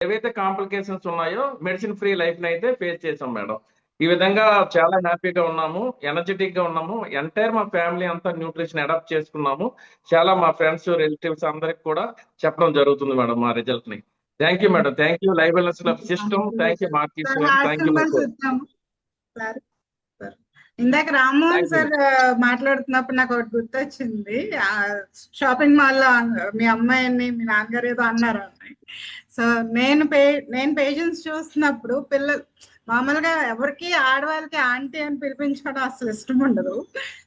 ఏవైతే కాంప్లికేషన్స్ ఉన్నాయో medicine free life అయితే ఫేస్ చేసాం మేడం. ఈ విధంగా చాలా హ్యాపీగా ఉన్నాము, ఎనర్జెటిక్ గా ఉన్నాము. ఎంటైర్ మా ఫ్యామిలీ అంతా న్యూట్రిషన్ అడాప్ట్ చేసుకున్నాము. చాలా మా ఫ్రెండ్స్ రిలేటివ్స్ అందరికి కూడా చెప్పడం జరుగుతుంది మేడం మా రిజల్ట్ ని. Thank you madam, thank you live wellness club system, thank you మార్కీస్ సార్ గారు, heart thank you my symbols coach. ఇద్దాము సార్. సార్ ఇందాక రామ్మోహన్ థ్యాంక్ యూ. సార్ మాట్లాడుతున్నప్పుడు నాకు ఒకటి గుర్తొచ్చింది. షాపింగ్ మాల్ లో మీ అమ్మాయిని మీ నాన్నగారు ఏదో అన్నారు అమ్మాయి. సో నేను పేషెంట్స్ చూస్తున్నప్పుడు పిల్లలు మామూలుగా ఎవరికి ఆడవాళ్ళకి ఆంటీ అని పిలిపించుకోవడం అసలు ఇష్టం ఉండదు.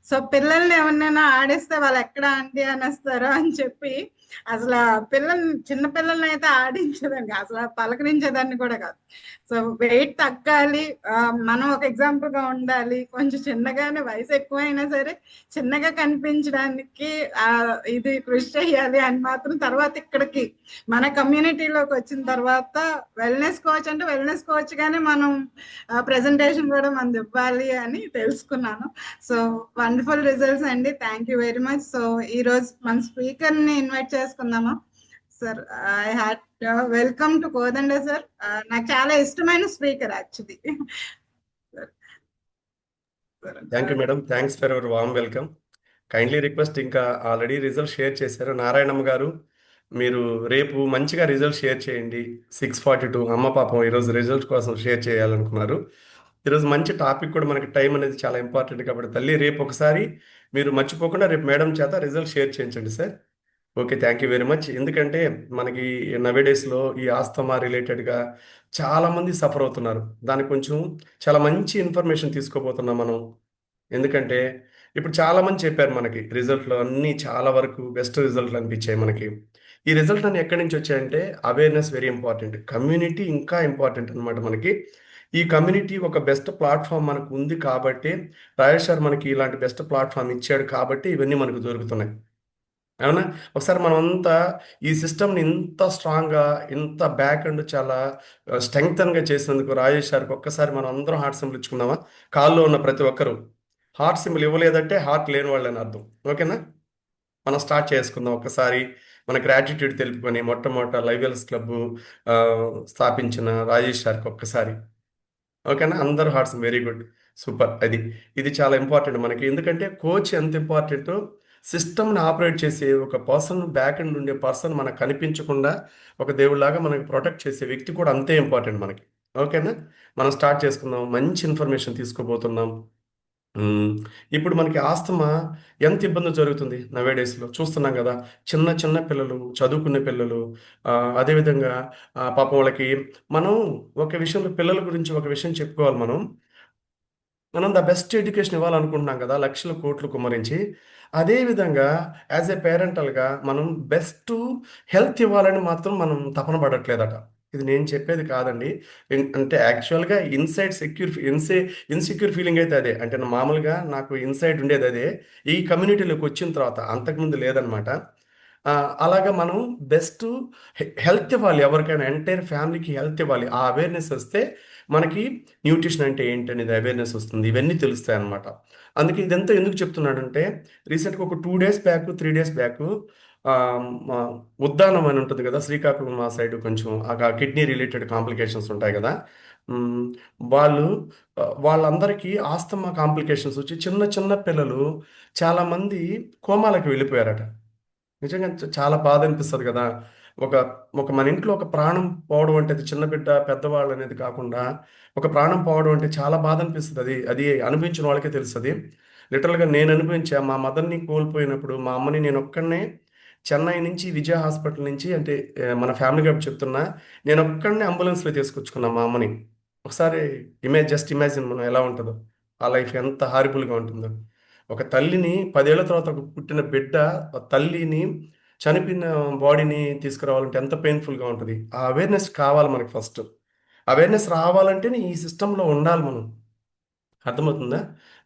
సో పిల్లల్ని ఎవరినైనా ఆడిస్తే వాళ్ళు ఎక్కడ ఆంటీ అనేస్తారో అని చెప్పి అసలు చిన్న పిల్లల్ని అయితే ఆడించేదాన్ని, అసలు పలకరించేదాన్ని కూడా కాదు. సో వెయిట్ తగ్గాలి, మనం ఒక ఎగ్జాంపుల్ గా ఉండాలి, కొంచెం చిన్నగానే వయసు ఎక్కువైనా సరే చిన్నగా కనిపించడానికి ఇది కృషి చేయాలి అని మాత్రం తర్వాత ఇక్కడికి మన కమ్యూనిటీలోకి వచ్చిన తర్వాత వెల్నెస్ కోచ్ అంటే వెల్నెస్ కోచ్ గానే మనం ప్రెజెంటేషన్ కూడా మనం ఇవ్వాలి అని తెలుసుకున్నాను. సో వండర్ఫుల్ రిజల్ట్స్ అండి, thank you very much. So ఈ రోజు మన స్పీకర్ ని ఇన్వైట్ చేసుకుందామా sir? I had welcome to Kodanda sir. నాకు చాలా ఇష్టమైన speaker actually. Thank you madam, thanks for hour warm welcome. Kindly request, ఇంకా ఆల్రెడీ రిజల్ట్ షేర్ చేశారు నారాయణమ్మ గారు, మీరు రేపు మంచిగా రిజల్ట్ షేర్ చేయండి. 6:42 అమ్మ పాపం ఈరోజు రిజల్ట్ కోసం షేర్ చేయాలనుకున్నారు. ఈరోజు మంచి టాపిక్ కూడా, మనకి టైం అనేది చాలా ఇంపార్టెంట్ కాబట్టి తల్లి రేపు ఒకసారి మీరు మర్చిపోకుండా రేపు మేడం చేత రిజల్ట్ షేర్ చేయించండి sir. Okay, thank you very much. ఎందుకంటే మనకి నవేడేస్లో ఈ ఆస్తమా రిలేటెడ్గా చాలామంది సఫర్ అవుతున్నారు. దానికి కొంచెం చాలా మంచి ఇన్ఫర్మేషన్ తీసుకోబోతున్నాం మనం. ఎందుకంటే ఇప్పుడు చాలామంది చెప్పారు మనకి రిజల్ట్లో అన్నీ చాలా వరకు బెస్ట్ రిజల్ట్లు అనిపించాయి మనకి. ఈ రిజల్ట్ అన్ని ఎక్కడి నుంచి వచ్చాయంటే అవేర్నెస్ వెరీ ఇంపార్టెంట్, కమ్యూనిటీ ఇంకా ఇంపార్టెంట్ అనమాట మనకి. ఈ కమ్యూనిటీ ఒక బెస్ట్ ప్లాట్ఫామ్ మనకు ఉంది కాబట్టి, రాజేష్ సార్ మనకి ఇలాంటి బెస్ట్ ప్లాట్ఫామ్ ఇచ్చాడు కాబట్టి ఇవన్నీ మనకు దొరుకుతున్నాయి. అవునా? ఒకసారి మనమంతా ఈ సిస్టమ్ని ఇంత స్ట్రాంగ్గా, ఇంత బ్యాక్ అండ్ చాలా స్ట్రెంగ్తన్గా చేసినందుకు రాజేష్ సార్కి ఒక్కసారి మనం అందరం హార్ట్ సింబల్ ఇచ్చుకుందామా? కాల్లో ఉన్న ప్రతి ఒక్కరూ హార్ట్ సింబల్ ఇవ్వలేదంటే హార్ట్ లేని వాళ్ళని అర్థం. ఓకేనా? మనం స్టార్ట్ చేసుకుందాం ఒక్కసారి. మన గ్రాటిట్యూడ్ తెలుపుకొని మొట్టమొదట లైవ్ వెల్నెస్ క్లబ్ స్థాపించిన రాజేష్ సార్కి ఒక్కసారి. ఓకేనా? అందరూ హార్ట్స్ వెరీ గుడ్, సూపర్. ఇది చాలా ఇంపార్టెంట్ మనకి. ఎందుకంటే కోచ్ ఎంత ఇంపార్టెంటో, సిస్టమ్ని ఆపరేట్ చేసే ఒక పర్సన్, బ్యాక్ ఎండ్ ఉండే పర్సన్ మనకు కనిపించకుండా ఒక దేవుడిలాగా మనకి ప్రొటెక్ట్ చేసే వ్యక్తి కూడా అంతే ఇంపార్టెంట్ మనకి. ఓకేనా? మనం స్టార్ట్ చేసుకుందాం. మంచి ఇన్ఫర్మేషన్ తీసుకోబోతున్నాం. ఇప్పుడు మనకి ఆస్తమా ఎంత ఇబ్బంది జరుగుతుంది నవేడేస్లో చూస్తున్నాం కదా. చిన్న చిన్న పిల్లలు, చదువుకునే పిల్లలు, అదేవిధంగా పాపం వాళ్ళకి మనం ఒక విషయంలో పిల్లల గురించి ఒక విషయం చెప్పుకోవాలి. మనం ద బెస్ట్ ఎడ్యుకేషన్ ఇవ్వాలనుకుంటున్నాం కదా, లక్షల కోట్లు కుమ్మరించి. అదేవిధంగా యాజ్ ఏ పేరెంటల్గా మనం బెస్ట్ హెల్త్ ఇవ్వాలని మాత్రం మనం తపన పడట్లేదట. ఇది నేను చెప్పేది కాదండి. అంటే యాక్చువల్గా ఇన్సెక్యూర్ ఫీలింగ్ అయితే అదే. అంటే మామూలుగా నాకు ఇన్సైడ్ ఉండేది అదే. ఈ కమ్యూనిటీలోకి వచ్చిన తర్వాత, అంతకుముందు లేదనమాట. అలాగా మనం బెస్ట్ హెల్త్ ఇవ్వాలి, ఎవరికైనా ఎంటైర్ ఫ్యామిలీకి హెల్త్ ఇవ్వాలి. ఆ అవేర్నెస్ వస్తే మనకి న్యూట్రిషన్ అంటే ఏంటి అనేది అవేర్నెస్ వస్తుంది, ఇవన్నీ తెలుస్తాయి అనమాట. అందుకే ఇదంతా ఎందుకు చెప్తున్నాడంటే, రీసెంట్గా ఒక 2 days back 3 days back Uddanam అని ఉంటుంది కదా, శ్రీకాకుళం ఆ సైడ్ కొంచెం కిడ్నీ రిలేటెడ్ కాంప్లికేషన్స్ ఉంటాయి కదా. వాళ్ళందరికీ ఆస్తమా కాంప్లికేషన్స్ వచ్చి చిన్న చిన్న పిల్లలు చాలామంది కోమాలకు వెళ్ళిపోయారట. నిజంగా చాలా బాధ అనిపిస్తుంది కదా. ఒక ఒక మన ఇంట్లో ఒక ప్రాణం పోవడం అంటే, అది చిన్న బిడ్డ పెద్దవాళ్ళు అనేది కాకుండా ఒక ప్రాణం పోవడం అంటే చాలా బాధ అనిపిస్తుంది. అది అనిపించిన వాళ్ళకే తెలుస్తుంది. లిటరల్గా నేను అనిపించా. మా మదర్ని కోల్పోయినప్పుడు మా అమ్మని నేను ఒక్కడనే చెన్నై నుంచి విజయ హాస్పిటల్ నుంచి, అంటే మన ఫ్యామిలీ కాబట్టి చెప్తున్నా, నేను ఒక్కడనే అంబులెన్స్లో తీసుకొచ్చుకున్నా మా అమ్మని. ఒకసారి జస్ట్ ఇమాజిన్ మనం ఎలా ఉంటుందో, ఆ లైఫ్ ఎంత హారిబుల్గా ఉంటుందో. ఒక తల్లిని 10 ఏళ్ల తర్వాత ఒక పుట్టిన బిడ్డ తల్లిని చనిపోయిన బాడీని తీసుకురావాలంటే ఎంత పెయిన్ఫుల్గా ఉంటుంది. ఆ అవేర్నెస్ కావాలి మనకి. ఫస్ట్ అవేర్నెస్ రావాలంటేనే ఈ సిస్టంలో ఉండాలి మనం. అర్థమవుతుందా?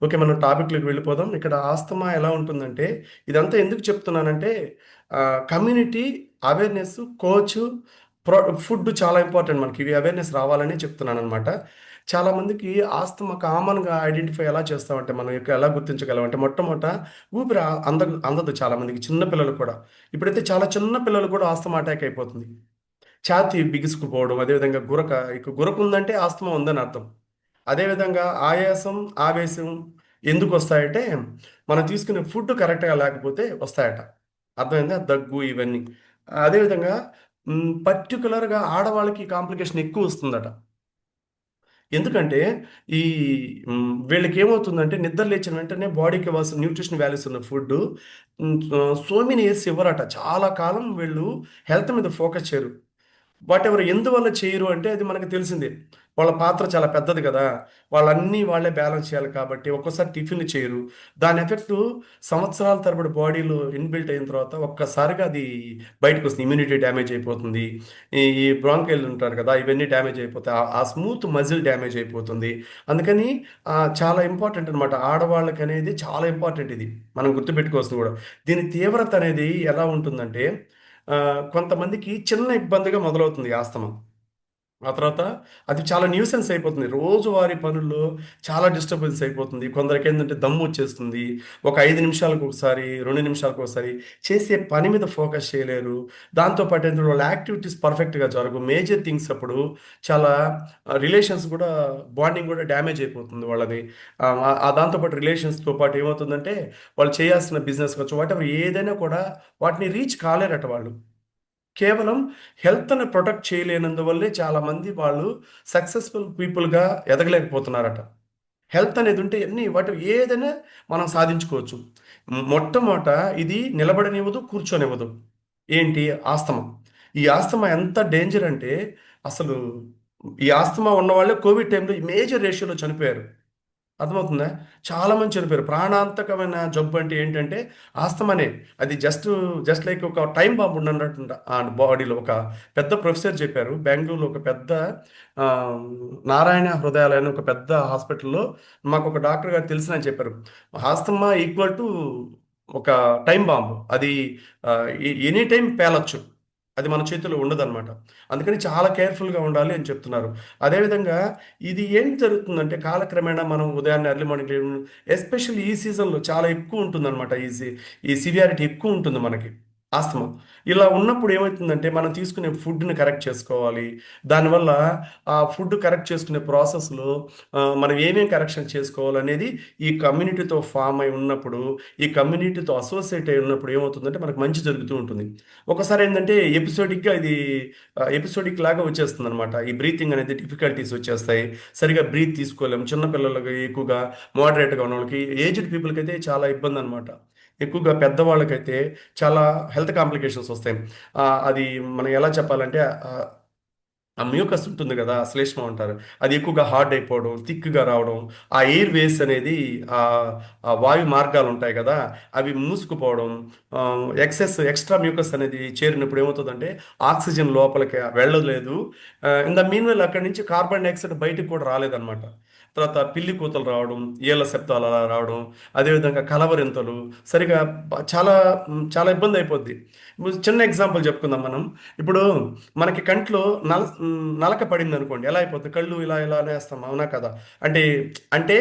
ఓకే, మనం టాపిక్లోకి వెళ్ళిపోదాం. ఇక్కడ ఆస్తమా ఎలా ఉంటుందంటే, ఇదంతా ఎందుకు చెప్తున్నానంటే, కమ్యూనిటీ అవేర్నెస్, కోచ్, ఫుడ్ చాలా ఇంపార్టెంట్ మనకి. ఇవి అవేర్నెస్ రావాలని చెప్తున్నాను అనమాట. చాలామందికి ఆస్తమా కామన్గా ఐడెంటిఫై ఎలా చేస్తామంటే, మనం ఎలా గుర్తించగలమంటే, మొట్టమొదట ఊపిరి అందదు చాలామందికి, చిన్న పిల్లలు కూడా. ఇప్పుడైతే చాలా చిన్న పిల్లలు కూడా ఆస్తమా అటాక్ అయిపోతుంది. ఛాతీ బిగుసుకుపోవడం, అదేవిధంగా గురక ఉందంటే ఆస్తమా ఉందని అర్థం. అదేవిధంగా ఆయాసం, ఆవేశం ఎందుకు వస్తాయంటే మనం తీసుకునే ఫుడ్ కరెక్ట్గా లేకపోతే వస్తాయట. అర్థమైందా? దగ్గు ఇవన్నీ. అదేవిధంగా పర్టికులర్గా ఆడవాళ్ళకి కాంప్లికేషన్ ఎక్కువ వస్తుందట. ఎందుకంటే ఈ వీళ్ళకి ఏమవుతుందంటే నిద్ర లేచిన వెంటనే బాడీకి ఇవ్వాల్సిన న్యూట్రిషన్ వాల్యూస్ ఉన్న ఫుడ్ సో మెనీ ఇయర్స్ ఇవ్వరట. చాలా కాలం వీళ్ళు హెల్త్ మీద ఫోకస్ చేయరు. వాట్ ఎవర్ ఎందువల్ల చేయరు అంటే అది మనకు తెలిసిందే. వాళ్ళ పాత్ర చాలా పెద్దది కదా. వాళ్ళన్నీ వాళ్ళే బ్యాలెన్స్ చేయాలి కాబట్టి ఒక్కోసారి టిఫిన్లు చేయరు. దాని ఎఫెక్ట్ సంవత్సరాల తరబడి బాడీలో ఇన్బిల్ట్ అయిన తర్వాత ఒక్కసారిగా అది బయటకు వస్తుంది. ఇమ్యూనిటీ డ్యామేజ్ అయిపోతుంది. ఈ బ్రాంకైల్ ఉంటారు కదా, ఇవన్నీ డ్యామేజ్ అయిపోతాయి. ఆ స్మూత్ మజిల్ డ్యామేజ్ అయిపోతుంది. అందుకని చాలా ఇంపార్టెంట్ అనమాట. ఆడవాళ్ళకి అనేది చాలా ఇంపార్టెంట్ ఇది. మనం గుర్తుపెట్టుకోవాల్సింది కూడా. దీని తీవ్రత అనేది ఎలా ఉంటుందంటే కొంతమందికి చిన్న ఇబ్బందిగా మొదలవుతుంది ఆస్తమా. ఆ తర్వాత అది చాలా న్యూసెన్స్ అయిపోతుంది. రోజువారీ పనుల్లో చాలా డిస్టర్బెన్స్ అయిపోతుంది. కొందరికి ఏంటంటే దమ్ము వచ్చేస్తుంది. ఒక 5 నిమిషాలకు ఒకసారి, 2 నిమిషాలకు ఒకసారి చేసే పని మీద ఫోకస్ చేయలేరు. దాంతోపాటు ఏంటంటే వాళ్ళ యాక్టివిటీస్ పర్ఫెక్ట్గా జరగవు. మేజర్ థింగ్స్ అప్పుడు చాలా రిలేషన్స్ కూడా, బాండింగ్ కూడా డ్యామేజ్ అయిపోతుంది వాళ్ళది. దాంతోపాటు రిలేషన్స్తో పాటు ఏమవుతుందంటే వాళ్ళు చేయాల్సిన బిజినెస్ కావచ్చు, వాట్ ఎవర్ ఏదైనా కూడా వాటిని రీచ్ కాలేరట వాళ్ళు. కేవలం హెల్త్‌ని ప్రొటెక్ట్ చేయలేనందువల్లే చాలామంది వాళ్ళు సక్సెస్‌ఫుల్ పీపుల్‌గా ఎదగలేకపోతున్నారట. హెల్త్ అనేది ఉంటే ఏదైనా మనం సాధించుకోవచ్చు. మొట్టమొదట ఇది నిలబడనివ్వదు, కూర్చోనివ్వదు. ఏంటి? ఆస్తమా. ఈ ఆస్తమా ఎంత డేంజర్ అంటే అసలు ఈ ఆస్తమా ఉన్నవాళ్ళే కోవిడ్ టైంలో మేజర్ రేషియోలో చనిపోయారు. అర్థమవుతుందా? చాలా మంది చనిపోయారు. ప్రాణాంతకమైన జబ్బు అంటే ఏంటంటే ఆస్తమానే. అది జస్ట్ లైక్ ఒక టైమ్ బాంబ్ ఉన్నట్టుంట ఆ బాడీలో. ఒక పెద్ద ప్రొఫెసర్ చెప్పారు. బెంగుళూరులో ఒక పెద్ద నారాయణ హృదయాలయ అని ఒక పెద్ద హాస్పిటల్‌లో మాకు ఒక డాక్టర్ గారు తెలిసినని చెప్పారు. ఆస్తమా ఈక్వల్ టు ఒక టైమ్ బాంబ్. అది ఎనీ టైమ్ పేలొచ్చు. అది మన చేతిలో ఉండదనమాట. అందుకని చాలా కేర్‌ఫుల్‌గా ఉండాలి అని చెప్తున్నారు. అదేవిధంగా ఇది ఏం జరుగుతుందంటే కాలక్రమేణా మనం ఉదయాన్నే ఎర్లీ మార్నింగ్ ఎస్పెషల్లీ ఈ సీజన్‌లో చాలా ఎక్కువ ఉంటుందనమాట. ఈ సివియారిటీ ఎక్కువ ఉంటుంది మనకి ఆస్తమా. ఇలా ఉన్నప్పుడు ఏమైతుందంటే మనం తీసుకునే ఫుడ్‌ని కరెక్ట్ చేసుకోవాలి. దానివల్ల ఆ ఫుడ్ కరెక్ట్ చేసుకునే ప్రాసెస్‌లో మనం ఏమేం కరెక్షన్ చేసుకోవాలనేది ఈ కమ్యూనిటీతో ఫార్మ్ అయి ఉన్నప్పుడు, ఈ కమ్యూనిటీతో అసోసియేట్ అయి ఉన్నప్పుడు ఏమవుతుందంటే మనకు మంచి జరుగుతూ ఉంటుంది. ఒకసారి ఏంటంటే ఎపిసోడిక్‌గా ఇది ఎపిసోడిక్ లాగా వచ్చేస్తుందనమాట. ఈ బ్రీతింగ్ అనేది డిఫికల్టీస్ వచ్చేస్తాయి. సరిగ్గా బ్రీత్ తీసుకోలేము. చిన్న పిల్లలకి ఎక్కువగా, మోడరేట్‌గా ఉన్నోళ్ళకి, ఏజ్డ్ పీపుల్‌కి అయితే చాలా ఇబ్బందనమాట. ఎక్కువగా పెద్దవాళ్ళకైతే చాలా హెల్త్ కాంప్లికేషన్స్ వస్తాయి. అది మనం ఎలా చెప్పాలంటే ఆ మ్యూకస్ ఉంటుంది కదా! శ్లేష్మం అంటారు. అది ఎక్కువగా హార్డ్ అయిపోవడం, థిక్‌గా రావడం, ఆ ఎయిర్ వేస్ అనేది ఆ వాయు మార్గాలు ఉంటాయి కదా! అవి మూసుకుపోవడం, ఎక్స్ట్రా మ్యూకస్ అనేది చేరినప్పుడు ఏమవుతుందంటే ఆక్సిజన్ లోపలికి వెళ్ళలేదు. ఇన్ ద మీన్‌వైల్ అక్కడి నుంచి కార్బన్ డయాక్సైడ్ బయటికి కూడా రాలేదన్నమాట. తర్వాత పిల్లి కూతలు రావడం, ఈల శబ్దాలు అలా రావడం, అదేవిధంగా కలవరింతలు సరిగా చాలా ఇబ్బంది అయిపోద్ది. ఇప్పుడు చిన్న ఎగ్జాంపుల్ చెప్పుకుందాం మనం. ఇప్పుడు మనకి కంట్లో నలక పడింది అనుకోండి, ఎలా అయిపోతుంది? కళ్ళు ఇలా ఇలా అనేస్తాం, అవునా కదా? అంటే అంటే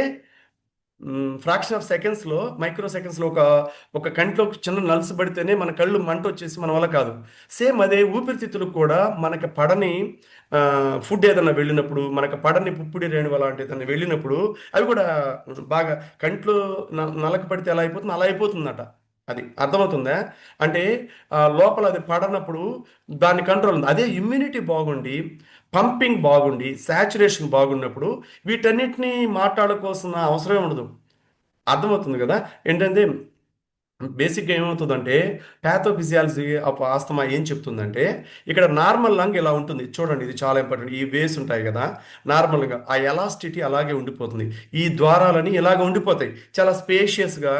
ఫ్రాక్షన్ ఆఫ్ సెకండ్స్లో, మైక్రో సెకండ్స్లో ఒక కంట్లో చిన్న నలుసు పడితేనే మన కళ్ళు మంట వచ్చేసి మన వల్ల కాదు. సేమ్ అదే ఊపిరితిత్తులకు కూడా మనకి పడని ఫుడ్ ఏదైనా వెళ్ళినప్పుడు, మనకు పడని పుప్పుడి రేణువు అలాంటి ఏదైనా వెళ్ళినప్పుడు అవి కూడా బాగా కంట్లో నలక పడితే ఎలా అయిపోతుంది అలా అయిపోతుందట. అది అర్థమవుతుందా? అంటే లోపల అది పడనప్పుడు దాని కంట్రోల్ ఉంది. అదే ఇమ్యూనిటీ బాగుండి, పంపింగ్ బాగుండి, సాచురేషన్ బాగున్నప్పుడు వీటన్నిటిని మాట్లాడుకోవాల్సిన అవసరమే ఉండదు. అర్థమవుతుంది కదా? ఏంటంటే బేసిక్‌గా ఏమవుతుందంటే పాథోఫిజియాలజీ ఆఫ్ ఆస్తమా ఏం చెప్తుందంటే ఇక్కడ నార్మల్ లంగ్ ఇలా ఉంటుంది. చూడండి, ఇది చాలా ఇంపార్టెంట్. ఈ వేస్ ఉంటాయి కదా! నార్మల్‌గా ఆ ఎలాస్టిటీ అలాగే ఉండిపోతుంది. ఈ ద్వారాలని ఇలాగ ఉండిపోతాయి. చాలా స్పేషియస్‌గా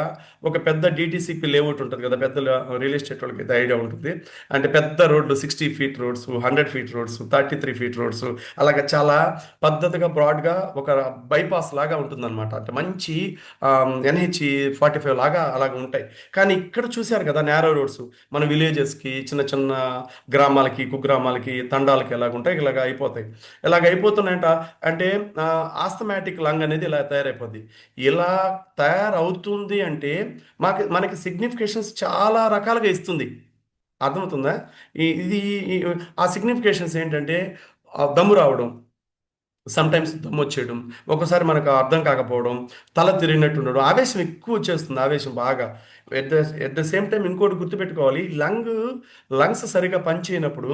ఒక పెద్ద డీటీసీపీ లేఅవుట్ ఉంటుంది కదా! పెద్ద రియల్ ఎస్టేట్ వాళ్ళకి ఐడియా ఉంటుంది. అంటే పెద్ద రోడ్లు 60 feet roads, 100 feet roads, 33 feet roads అలాగా చాలా పద్ధతిగా బ్రాడ్‌గా ఒక బైపాస్ లాగా ఉంటుందన్నమాట. అంటే మంచి ఎన్‌హెచ్ 45 లాగా అలాగ ఉంటాయి. కానీ ఇక్కడ చూశారు కదా నేరో రోడ్స్, మన విలేజెస్కి, చిన్న చిన్న గ్రామాలకి, కుగ్రామాలకి, తండాలకి ఎలాగుంటాయి ఇలాగ అయిపోతాయి. ఇలాగ అయిపోతున్నాయంట. అంటే ఆస్థమాటిక్ లంగ్ అనేది ఇలా తయారైపోద్ది. ఇలా తయారవుతుంది అంటే మనకి సిగ్నిఫికేషన్స్ చాలా రకాలుగా ఇస్తుంది. అర్థమవుతుందా? ఇది ఆ సిగ్నిఫికేషన్స్ ఏంటంటే దమ్ము రావడం, సమ్ టైమ్స్ దమ్ము వచ్చేయడం, ఒక్కోసారి మనకు అర్థం కాకపోవడం, తల తిరిగినట్టు ఉండడం, ఆవేశం ఎక్కువ వచ్చేస్తుంది, ఆవేశం బాగా. At the at the same time ఇంకోటి గుర్తుపెట్టుకోవాలి, లంగ్స్ సరిగా పనిచేయనప్పుడు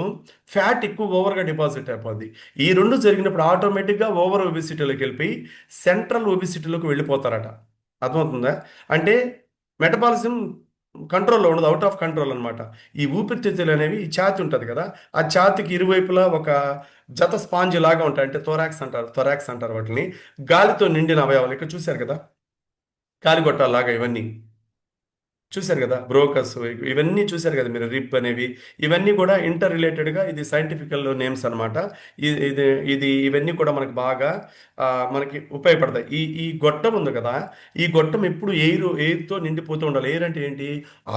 ఫ్యాట్ ఎక్కువ ఓవర్గా డిపాజిట్ అయిపోద్ది. ఈ రెండు జరిగినప్పుడు ఆటోమేటిక్గా ఓవర్ ఒబిసిటీలోకి వెళ్ళిపోయి సెంట్రల్ ఒబిసిటీలోకి వెళ్ళిపోతారట. అర్థమవుతుందా? అంటే మెటబాలిజం కంట్రోల్లో ఉండదు, అవుట్ ఆఫ్ కంట్రోల్ అనమాట. ఈ ఊపిరితిత్తులు అనేవి, ఈ ఛాతి ఉంటుంది కదా, ఆ ఛాతికి ఇరువైపులా ఒక జత స్పాంజ్ లాగా ఉంటాయి, అంటే థొరాక్స్ అంటారు వాటిని. గాలితో నిండిన అవయవాలు ఇక్కడ చూశారు కదా, గాలిగొట్టాలాగా ఇవన్నీ చూశారు కదా, బ్రోకస్, ఇవన్నీ చూశారు కదా మీరు, రిప్ అనేవి, ఇవన్నీ కూడా ఇంటర్ రిలేటెడ్గా, ఇది సైంటిఫికల్ నేమ్స్ అనమాట. ఇది ఇది ఇవన్నీ కూడా మనకి బాగా మనకి ఉపయోగపడతాయి. ఈ గొట్టం ఉంది కదా, ఈ గొట్టం ఎప్పుడు ఎయిర్తో నిండిపోతూ ఉండాలి. ఎయిర్ అంటే ఏంటి?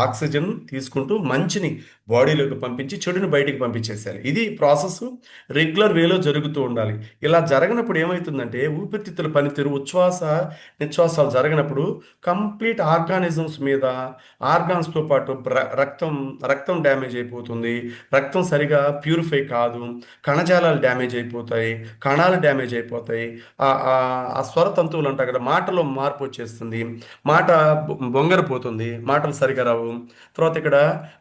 ఆక్సిజన్ తీసుకుంటూ మంచిని బాడీలోకి పంపించి చెడుని బయటికి పంపించేసేయాలి. ఇది ప్రాసెస్ రెగ్యులర్ వేలో జరుగుతూ ఉండాలి. ఇలా జరగనప్పుడు ఏమవుతుందంటే ఊపిరితిత్తుల పనితీరు, ఉచ్ఛ్వాస నిశ్వాసాలు జరగనప్పుడు కంప్లీట్ ఆర్గానిజమ్స్ మీద, ఆర్గాన్స్తో పాటు రక్తం డ్యామేజ్ అయిపోతుంది, రక్తం సరిగా ప్యూరిఫై కాదు, కణజాలాలు డ్యామేజ్ అయిపోతాయి, కణాలు డ్యామేజ్ అయిపోతాయి, ఆ స్వర తంతువులు అంటారు కదా, మాటలో మార్పు వచ్చేస్తుంది, మాట బొంగరపోతుంది, మాటలు సరిగా రావు. తర్వాత ఇక్కడ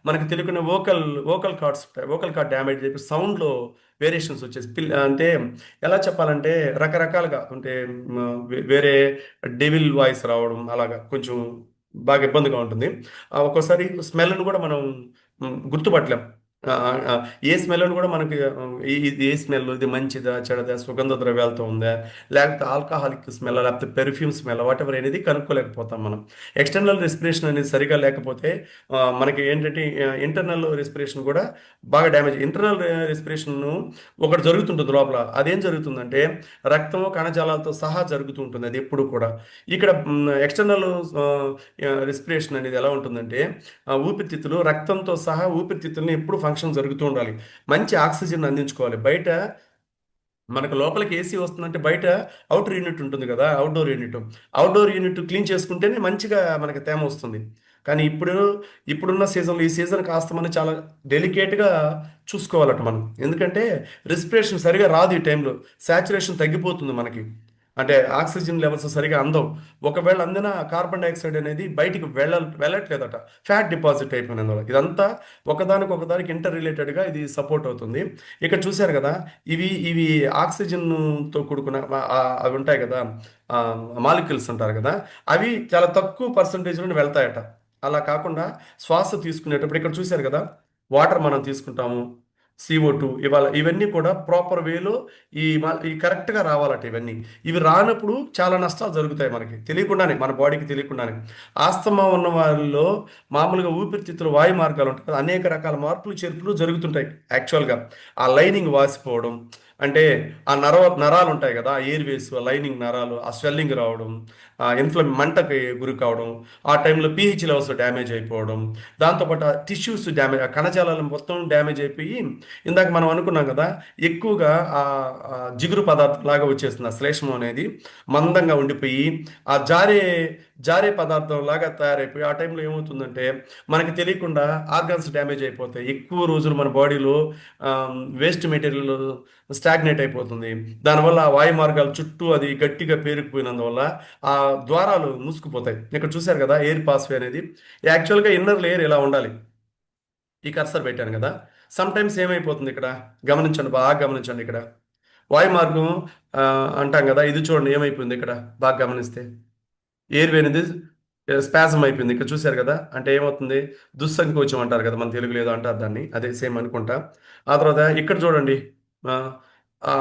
మనకి తెలియకున్న వోకల్ కార్డ్స్ ఉంటాయి, వోకల్ కార్డ్ డ్యామేజ్ అయిపోయి సౌండ్లో వేరియేషన్స్ వచ్చేసి అంటే ఎలా చెప్పాలంటే రకరకాలుగా అంటే వేరే డెవిల్ వాయిస్ రావడం, అలాగా కొంచెం బాగా ఇబ్బందిగా ఉంటుంది. ఒక్కోసారి స్మెల్ని కూడా మనం గుర్తుపట్టలేం. ఆ, ఆ, ఏ స్మెల్ని కూడా మనకి ఇది ఏ స్మెల్, ఇది మంచిదా చెడదా, సుగంధ ద్రవ్యాలతో ఉందా, లేకపోతే ఆల్కహాలిక్ స్మెల్, లేకపోతే పెర్ఫ్యూమ్ స్మెల్, వాట్ ఎవర్ అనేది కనుక్కోలేకపోతాం మనం. ఎక్స్టర్నల్ రెస్పిరేషన్ అనేది సరిగా లేకపోతే మనకి ఏంటంటే ఇంటర్నల్ రెస్పిరేషన్ కూడా బాగా డ్యామేజ్. ఇంటర్నల్ రెస్పిరేషన్ ఒకటి జరుగుతుంటుంది లోపల, అదేం జరుగుతుందంటే రక్తము కణజాలాలతో సహా జరుగుతూ ఉంటుంది అది ఎప్పుడు కూడా. ఇక్కడ ఎక్స్టర్నల్ రెస్పిరేషన్ అనేది ఎలా ఉంటుందంటే ఊపిరితిత్తులు రక్తంతో సహా ఊపిరితిత్తుల్ని ఎప్పుడు ఫంక్షన్ జరుగుతూ ఉండాలి, మంచి ఆక్సిజన్ అందించుకోవాలి. బయట మనకు లోపలికి ఏసీ వస్తుందంటే బయట అవుటర్ యూనిట్ ఉంటుంది కదా, అవుట్డోర్ యూనిట్ క్లీన్ చేసుకుంటేనే మంచిగా మనకి తేమ వస్తుంది. కానీ ఇప్పుడున్న సీజన్లో, ఈ సీజన్ కాస్త మనం చాలా డెలికేట్గా చూసుకోవాలట మనం, ఎందుకంటే రెస్పిరేషన్ సరిగా రాదు ఈ టైంలో, శాచురేషన్ తగ్గిపోతుంది మనకి, అంటే ఆక్సిజన్ లెవెల్స్ సరిగా అందవు. ఒకవేళ అందిన కార్బన్ డైఆక్సైడ్ అనేది బయటికి వెళ్ళట్లేదట, ఫ్యాట్ డిపాజిట్ అయిపోయినందువల్ల. ఇదంతా ఒకదానికి ఇంటర్ రిలేటెడ్గా ఇది సపోర్ట్ అవుతుంది. ఇక్కడ చూశారు కదా, ఇవి ఆక్సిజన్తో కూడుకున్న అవి ఉంటాయి కదా, మాలిక్యూల్స్ అంటారు కదా, అవి చాలా తక్కువ పర్సంటేజ్ నుండి వెళ్తాయట. అలా కాకుండా శ్వాస తీసుకునేటప్పుడు ఇక్కడ చూశారు కదా, వాటర్ మనం తీసుకుంటాము, CO2, ఇవన్నీ కూడా ప్రాపర్ వేలో ఈ కరెక్ట్గా రావాలట. ఇవి రానప్పుడు చాలా నష్టాలు జరుగుతాయి మనకి తెలియకుండానే, మన బాడీకి తెలియకుండానే. ఆస్తమా ఉన్న వాళ్ళలో మామూలుగా ఊపిరితిత్తుల వాయు మార్గాలు ఉంటాయి కదా, అనేక రకాల మార్పులు చేర్పులు జరుగుతుంటాయి. యాక్చువల్గా ఆ లైనింగ్ వాసిపోవడం, అంటే ఆ నరాలు ఉంటాయి కదా, ఎయిర్వేస్ లైనింగ్ నరాలు, ఆ స్వెల్లింగ్ రావడం, మంటకి గురి కావడం, ఆ టైంలో pH లెవెల్స్ డ్యామేజ్ అయిపోవడం, దాంతోపాటు ఆ టిష్యూస్ డ్యామేజ్, ఆ కణజాలాలు మొత్తం డ్యామేజ్ అయిపోయి, ఇందాక మనం అనుకున్నాం కదా, ఎక్కువగా ఆ జిగురు పదార్థం లాగా వచ్చేస్తుంది, ఆ శ్లేష్మం అనేది మందంగా ఉండిపోయి ఆ జారే పదార్థం లాగా తయారైపోయి, ఆ టైంలో ఏమవుతుందంటే మనకి తెలియకుండా ఆర్గాన్స్ డ్యామేజ్ అయిపోతాయి. ఎక్కువ రోజులు మన బాడీలో వేస్ట్ మెటీరియల్ స్టాగ్నేట్ అయిపోతుంది. దానివల్ల ఆ వాయు మార్గాల చుట్టూ అది గట్టిగా పేరుకుపోయినందువల్ల ఆ ద్వారాలు మూసుకుపోతాయి. ఇక్కడ చూశారు కదా, ఎయిర్ పాస్వే అనేది యాక్చువల్గా ఇన్నర్ లేయర్ ఇలా ఉండాలి. ఈ కర్సర్ పెట్టాను కదా, సమ్ టైమ్స్ ఏమైపోతుంది ఇక్కడ గమనించండి, బాగా గమనించండి. ఇక్కడ వాయు మార్గం అంటాం కదా, ఇది చూడండి ఏమైపోయింది ఇక్కడ బాగా గమనిస్తే, ఎయిర్వే అనేది స్పాజం అయిపోయింది. ఇక్కడ చూశారు కదా, అంటే ఏమవుతుంది, దుస్సంకోచం అంటారు కదా మన తెలుగులో ఏదో అంటారు దాన్ని, అదే సేమ్ అనుకుంటా. ఆ తర్వాత ఇక్కడ చూడండి, ఆ,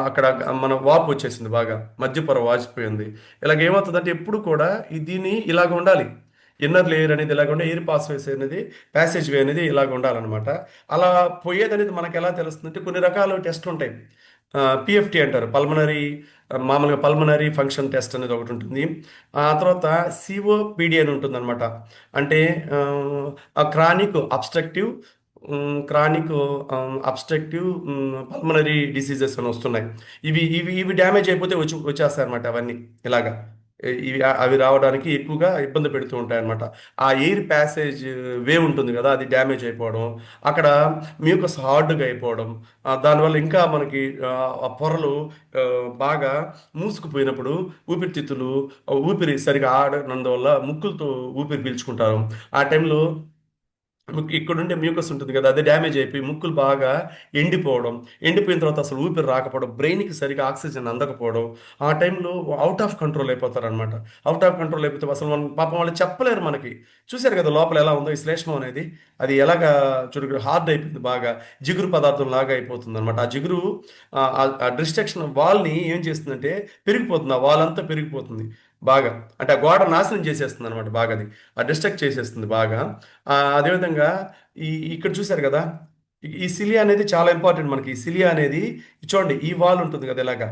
అక్కడ మన వాపు వచ్చేసింది, బాగా మధ్యపొర వాచిపోయింది. ఇలాగ ఏమవుతుందంటే ఎప్పుడు కూడా దీన్ని ఇలాగ ఉండాలి, ఇన్నర్ లేయర్ అనేది ఇలాగ ఉండే, ఎయిర్ పాస్వేస్ అనేది, ప్యాసేజ్ వే అనేది ఇలాగ ఉండాలన్నమాట. అలా పోయేది అనేది మనకు ఎలా తెలుస్తుందంటే కొన్ని రకాల టెస్ట్లు ఉంటాయి. PFT అంటారు, మామూలుగా పల్మనరీ ఫంక్షన్ టెస్ట్ అనేది ఒకటి ఉంటుంది. ఆ తర్వాత COPD అని ఉంటుంది అనమాట, అంటే క్రానిక్ అబ్స్ట్రక్టివ్ పల్మనరీ డిసీజెస్ అని వస్తున్నాయి. ఇవి డ్యామేజ్ అయిపోతే వచ్చేస్తాయి అనమాట అవన్నీ ఇలాగా. అవి రావడానికి ఎక్కువగా ఇబ్బంది పెడుతూ ఉంటాయి అన్నమాట. ఆ ఎయిర్ ప్యాసేజ్ వే ఉంటుంది కదా, అది డ్యామేజ్ అయిపోవడం, అక్కడ మ్యూకస్ హార్డ్గా అయిపోవడం, దానివల్ల ఇంకా మనకి ఆ పొరలు ఆ, బాగా మూసుకుపోయినప్పుడు ఊపిరితిత్తులు ఊపిరి సరిగా ఆడనందువల్ల ముక్కులతో ఊపిరి పీల్చుకుంటారు. ఆ టైంలో ఇక్కడుండే మ్యూకస్ ఉంటుంది కదా, అది డ్యామేజ్ అయిపోయి ముక్కులు బాగా ఎండిపోవడం, ఎండిపోయిన తర్వాత అసలు ఊపిరి రాకపోవడం, బ్రెయిన్కి సరిగా ఆక్సిజన్ అందకపోవడం, ఆ టైంలో అవుట్ ఆఫ్ కంట్రోల్ అయిపోతారు అనమాట. అవుట్ ఆఫ్ కంట్రోల్ అయిపోతే అసలు మనం పాపం వాళ్ళు చెప్పలేరు మనకి. చూశారు కదా లోపల ఎలా ఉందో ఈ శ్లేష్మం అనేది, అది ఎలాగా చురుకు హార్డ్ అయిపోయింది, బాగా జిగురు పదార్థం లాగా అయిపోతుంది అనమాట. ఆ జిగురు ఆ డిస్ట్రక్షన్ వాల్ని ఏం చేస్తుందంటే పెరిగిపోతుంది, ఆ వాల్ అంతా పెరిగిపోతుంది బాగా. అంటే ఆ గోడ నాశనం చేసేస్తుంది అనమాట బాగా, అది ఆ డిస్ట్రక్ట్ చేసేస్తుంది బాగా. అదేవిధంగా ఇక్కడ చూశారు కదా, ఈ సిలియా అనేది చాలా ఇంపార్టెంట్ మనకి. ఈ సిలియా అనేది చూడండి, ఈ వాల్ ఉంటుంది కదా ఇలాగా,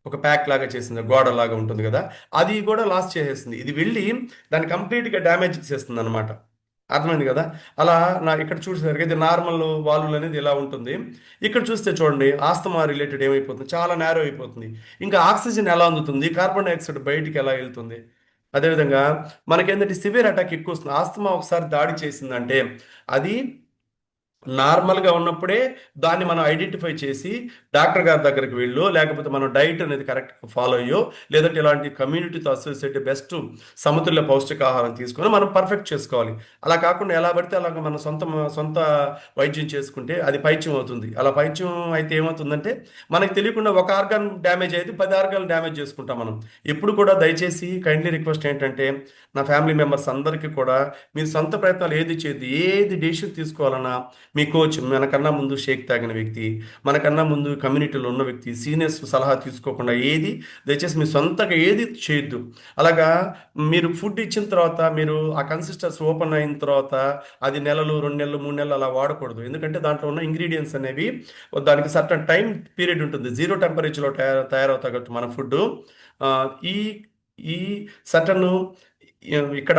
ఒక ప్యాక్ లాగా చేసింది, గోడ లాగా ఉంటుంది కదా, అది కూడా లాస్ చేసేస్తుంది. ఇది వెళ్ళి దాన్ని కంప్లీట్గా డ్యామేజ్ చేసేస్తుంది అనమాట. అర్థమైంది కదా. అలా ఇక్కడ చూసేసరికి ఇది నార్మల్ వాల్వ్ అనేది ఇలా ఉంటుంది. ఇక్కడ చూస్తే చూడండి, ఆస్తమా రిలేటెడ్ ఏమైపోతుంది, చాలా నేరో అయిపోతుంది. ఇంకా ఆక్సిజన్ ఎలా అందుతుంది, కార్బన్ డైఆక్సైడ్ బయటికి ఎలా వెళ్తుంది. అదేవిధంగా మనకేంటంటే సివియర్ అటాక్ ఎక్కువ వస్తుంది. ఆస్తమా ఒకసారి దాడి చేసిందంటే అది నార్మల్గా ఉన్నప్పుడే దాన్ని మనం ఐడెంటిఫై చేసి డాక్టర్ గారి దగ్గరికి వెళ్ళు, లేకపోతే మనం డైట్ అనేది కరెక్ట్గా ఫాలో అయ్యో, లేదంటే ఇలాంటి కమ్యూనిటీతో అసోసియేట్ బెస్ట్ సమతుల్య పౌష్టికాహారం తీసుకొని మనం పర్ఫెక్ట్ చేసుకోవాలి. అలా కాకుండా ఎలా పడితే అలాగ మన సొంత వైద్యం చేసుకుంటే అది పైత్యం అవుతుంది. అలా పైత్యం అయితే ఏమవుతుందంటే మనకి తెలియకుండా ఒక ఆర్గాన్ డ్యామేజ్ అయితే 10 ఆర్గాన్ డ్యామేజ్ చేసుకుంటాం మనం. ఎప్పుడు కూడా దయచేసి కైండ్లీ రిక్వెస్ట్ ఏంటంటే, నా ఫ్యామిలీ మెంబర్స్ అందరికీ కూడా మీరు సొంత ప్రయత్నాలు ఏది చేయదు, ఏది డెసిషన్ తీసుకోవాలన్నా మీ కోచ్, మనకన్నా ముందు షేక్ తాగిన వ్యక్తి, మనకన్నా ముందు కమ్యూనిటీలో ఉన్న వ్యక్తి, సీనియర్స్ సలహా తీసుకోకుండా ఏది దయచేసి మీ సొంతగా ఏది చేయొద్దు. అలాగా మీరు ఫుడ్ ఇచ్చిన తర్వాత మీరు ఆ కన్సిస్టెన్సీ ఓపెన్ అయిన తర్వాత అది నెలలు, 2 నెలలు, 3 నెలలు అలా వాడకూడదు. ఎందుకంటే దాంట్లో ఉన్న ఇంగ్రీడియంట్స్ అనేవి దానికి సర్టన్ టైం పీరియడ్ ఉంటుంది. జీరో టెంపరేచర్లో తయారవుతాయి కాబట్టి మన ఫుడ్ ఈ ఈ సర్టన్ ఇక్కడ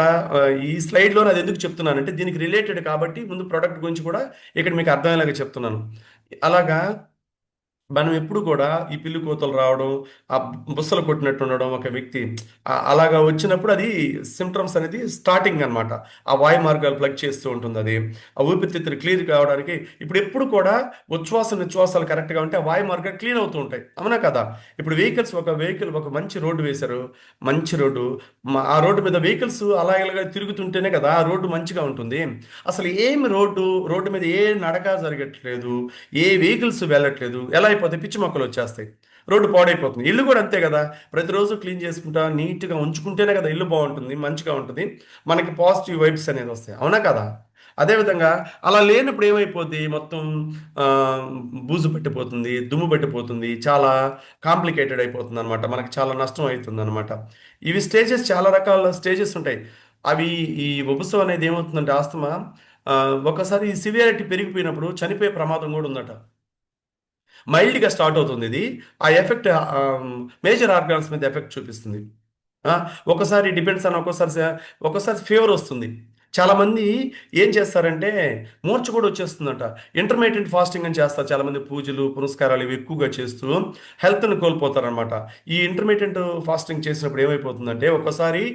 ఈ స్లైడ్లో అది ఎందుకు చెప్తున్నానంటే దీనికి రిలేటెడ్ కాబట్టి ముందు ప్రోడక్ట్ గురించి కూడా ఇక్కడ మీకు అర్థమయ్యేలాగా చెప్తున్నాను. అలాగా మనం ఎప్పుడు కూడా ఈ పిల్లి కోతలు రావడం, ఆ బుస్సలు కొట్టినట్టు ఉండడం ఒక వ్యక్తి అలాగా వచ్చినప్పుడు అది సిమ్టమ్స్ అనేది స్టార్టింగ్ అన్నమాట. ఆ వాయు మార్గాలు ప్లగ్ చేస్తూ ఉంటుంది అది. ఆ ఊపిరితిత్తులు క్లియర్ కావడానికి ఇప్పుడు ఎప్పుడు కూడా ఉచ్ఛ్వాస నిశ్వాసాలు కరెక్ట్గా ఉంటే ఆ వాయు మార్గాలు క్లీన్ అవుతూ ఉంటాయి, అవునా కదా. ఇప్పుడు వెహికల్ ఒక మంచి రోడ్డు వేశారు, మంచి రోడ్డు, ఆ రోడ్డు మీద వెహికల్స్ అలా ఇలాగా తిరుగుతుంటేనే కదా ఆ రోడ్డు మంచిగా ఉంటుంది. అసలు ఏమి రోడ్డు మీద ఏ నడక జరగట్లేదు, ఏ వెహికల్స్ వెళ్ళట్లేదు, ఎలా అయిపోతాయి, పిచ్చి మొక్కలు వచ్చేస్తాయి, రోడ్డు పాడైపోతుంది. ఇల్లు కూడా అంతే కదా, ప్రతిరోజు క్లీన్ చేసుకుంటా నీట్గా ఉంచుకుంటేనే కదా ఇల్లు బాగుంటుంది, మంచిగా ఉంటుంది, మనకి పాజిటివ్ వైబ్స్ అనేది వస్తాయి, అవునా కదా. అదేవిధంగా అలా లేనప్పుడు ఏమైపోద్ది, మొత్తం ఆ, బూజు పట్టిపోతుంది, దుమ్ము పట్టిపోతుంది, చాలా కాంప్లికేటెడ్ అయిపోతుంది అనమాట, మనకి చాలా నష్టం అవుతుంది అనమాట. ఇవి స్టేజెస్, చాలా రకాల స్టేజెస్ ఉంటాయి. అవి ఈ ఉబసం అనేది ఏమవుతుందంటే ఆస్తమా ఒకసారి సివియారిటీ పెరిగిపోయినప్పుడు చనిపోయే ప్రమాదం కూడా ఉందట. మైల్డ్గా స్టార్ట్ అవుతుంది ఇది, ఆ ఎఫెక్ట్ మేజర్ ఆర్గాన్స్ మీద ఎఫెక్ట్ చూపిస్తుంది. ఆ, ఒకసారి డిపెండ్స్ అని, ఒక్కోసారి ఫీవర్ వస్తుంది. చాలామంది ఏం చేస్తారంటే మూర్ఛ కూడా వచ్చేస్తుందంట. ఇంటర్మీడియట్ ఫాస్టింగ్ అని చేస్తారు చాలామంది, పూజలు పునస్కారాలు ఇవి ఎక్కువగా చేస్తూ హెల్త్ని కోల్పోతారనమాట. ఈ ఇంటర్మీడియట్ ఫాస్టింగ్ చేసినప్పుడు ఏమైపోతుందంటే ఒక్కోసారి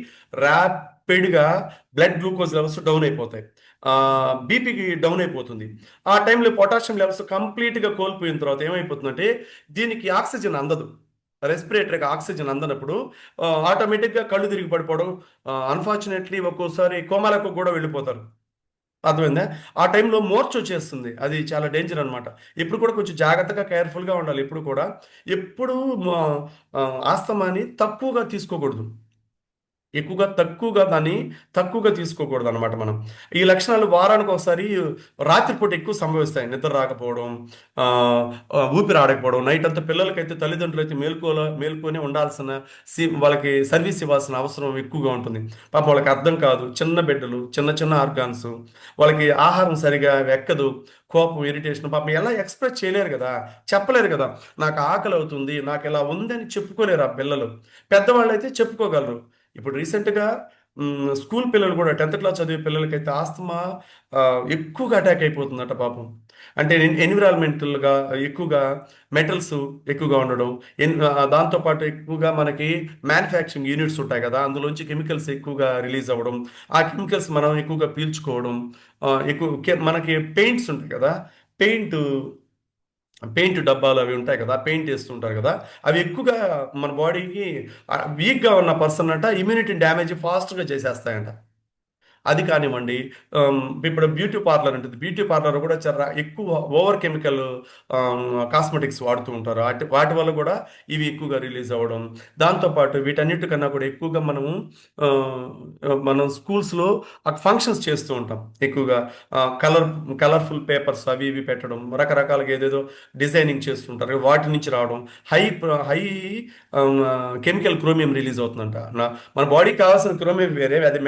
ర్యాపిడ్గా బ్లడ్ గ్లూకోజ్ లెవెల్స్ డౌన్ అయిపోతాయి, బీపీకి డౌన్ అయిపోతుంది. ఆ టైంలో పొటాషియం లెవెల్స్ కంప్లీట్గా కోల్పోయిన తర్వాత ఏమైపోతుందంటే దీనికి ఆక్సిజన్ అందదు, రెస్పిరేటరీకి ఆక్సిజన్ అందనప్పుడు ఆటోమేటిక్గా కళ్ళు తిరిగి పడిపోవడం, అన్ఫార్చునేట్లీ ఒక్కోసారి కోమాలకు కూడా వెళ్ళిపోతారు. అర్థమైందా. ఆ టైంలో మోర్చ్ వచ్చేస్తుంది, అది చాలా డేంజర్ అనమాట. ఇప్పుడు కూడా కొంచెం జాగ్రత్తగా కేర్ఫుల్గా ఉండాలి. ఎప్పుడు కూడా ఎప్పుడు ఆస్తమాని తక్కువగా తీసుకోకూడదు, తక్కువగా దాన్ని తక్కువగా తీసుకోకూడదు అనమాట. మనం ఈ లక్షణాలు వారానికి ఒకసారి రాత్రిపూట ఎక్కువ సంభవిస్తాయి. నిద్ర రాకపోవడం, ఆ, ఊపిరి ఆడకపోవడం, నైట్ అంతా పిల్లలకైతే తల్లిదండ్రులు అయితే మేల్కొని ఉండాల్సిన వాళ్ళకి సర్వీస్ ఇవ్వాల్సిన అవసరం ఎక్కువగా ఉంటుంది. పాపం వాళ్ళకి అర్థం కాదు, చిన్న బిడ్డలు, చిన్న చిన్న ఆర్గాన్స్, వాళ్ళకి ఆహారం సరిగా ఎక్కదు, కోపం, ఇరిటేషన్, పాపం ఎలా ఎక్స్ప్రెస్ చేయలేరు కదా, చెప్పలేరు కదా, నాకు ఆకలి అవుతుంది, నాకు ఇలా ఉందని చెప్పుకోలేరు ఆ పిల్లలు. పెద్దవాళ్ళు అయితే చెప్పుకోగలరు. ఇప్పుడు రీసెంట్గా స్కూల్ పిల్లలు కూడా 10th క్లాస్ చదివే పిల్లలకైతే ఆస్తమా ఎక్కువగా అటాక్ అయిపోతుందట పాపం. అంటే ఎన్విరాన్మెంటల్గా ఎక్కువగా మెటల్స్ ఎక్కువగా ఉండడం, దాంతోపాటు ఎక్కువగా మనకి మ్యానుఫ్యాక్చరింగ్ యూనిట్స్ ఉంటాయి కదా, అందులోంచి కెమికల్స్ ఎక్కువగా రిలీజ్ అవ్వడం, ఆ కెమికల్స్ మనం ఎక్కువగా పీల్చుకోవడం, మనకి పెయింట్స్ ఉంటాయి కదా, పెయింట్ పెయింట్ డబ్బాలు అవి ఉంటాయి కదా, పెయింట్ వేస్తుంటారు కదా, అవి ఎక్కువగా మన బాడీకి వీక్గా ఉన్న పర్సన్ అంట ఇమ్యూనిటీ డ్యామేజ్ ఫాస్ట్గా చేసేస్తాయంట. అది కానివ్వండి, ఇప్పుడు బ్యూటీ పార్లర్ ఉంటుంది, బ్యూటీ పార్లర్ కూడా చాలా ఎక్కువ ఓవర్ కెమికల్ కాస్మెటిక్స్ వాడుతూ ఉంటారు, వాటి వల్ల కూడా ఇవి ఎక్కువగా రిలీజ్ అవ్వడం. దాంతోపాటు వీటన్నిటికన్నా కూడా ఎక్కువగా మనము ఆ, మనం స్కూల్స్లో ఫంక్షన్స్ చేస్తూ ఉంటాం ఎక్కువగా, కలర్ కలర్ఫుల్ పేపర్స్ అవి ఇవి పెట్టడం, రకరకాలుగా ఏదేదో డిజైనింగ్ చేస్తుంటారు, వాటి నుంచి రావడం, high high chemical chromium release అవుతుందంట. మన బాడీకి కావాల్సిన క్రోమియం వేరే, అది